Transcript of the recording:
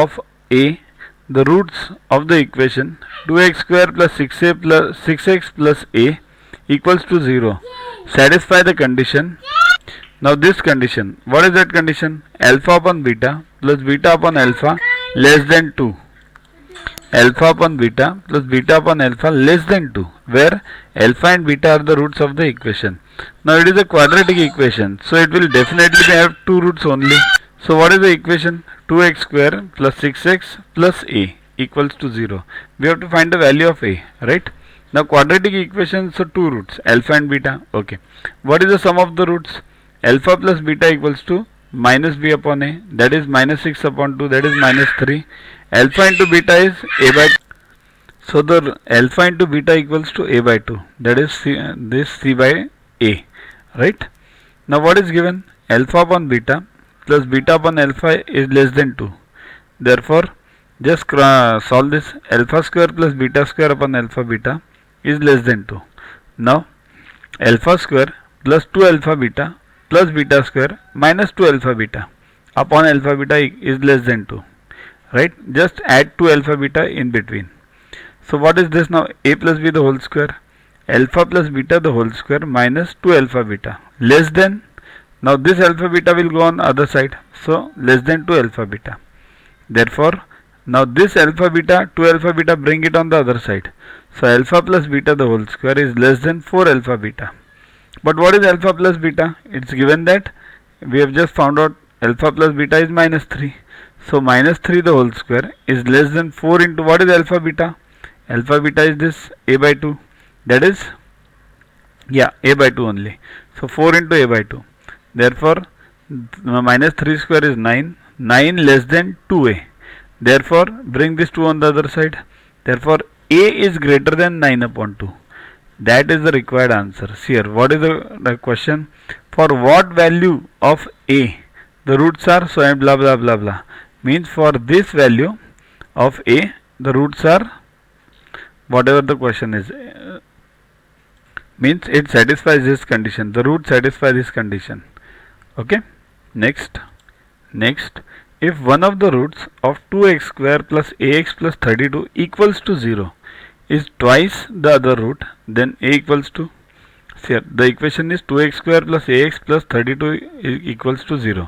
of a, the roots of the equation 2x square plus 6x plus a equals to 0 satisfy the condition. Now this condition, what is that condition? Alpha upon beta plus beta upon alpha less than 2. Alpha upon beta plus beta upon alpha less than 2, where alpha and beta are the roots of the equation. Now it is a quadratic equation, so it will definitely have two roots only. So what is the equation? 2x square plus 6x plus a equals to 0. We have to find the value of a, right? Now quadratic equation, so two roots, alpha and beta. Okay. What is the sum of the roots? Alpha plus beta equals to minus b upon a, that is minus 6 upon 2, that is minus 3. Alpha into beta is a by 2. So the alpha into beta equals to a by 2, that is c by a, right? Now what is given? Alpha upon beta plus beta upon alpha is less than 2. Therefore just solve this. Alpha square plus beta square upon alpha beta is less than 2. Now alpha square plus 2 alpha beta plus beta square minus 2 alpha beta upon alpha beta is less than 2, right? Just add 2 alpha beta in between. So what is this now? A plus b the whole square, alpha plus beta the whole square minus 2 alpha beta less than, now this alpha beta will go on other side, so less than 2 alpha beta. Therefore now this alpha beta, 2 alpha beta, bring it on the other side. So alpha plus beta the whole square is less than 4 alpha beta. But what is alpha plus beta? It's given that we have just found out alpha plus beta is minus 3. So minus 3 the whole square is less than 4 into what is alpha beta? Alpha beta is this a by 2. That is, yeah, a by 2 only. So 4 into a by 2. Therefore minus 3 square is 9. 9 less than 2a. Therefore bring this 2 on the other side. Therefore a is greater than 9 upon 2. That is the required answer. See here, what is the question? For what value of a the roots are so and blah blah blah blah. Means for this value of a the roots are whatever the question is. Means it satisfies this condition. The root satisfies this condition. Okay. Next, if one of the roots of 2x square plus ax plus 32 equals to 0 is twice the other root, then a equals to, see here, the equation is 2x square plus ax plus 32 equals to 0.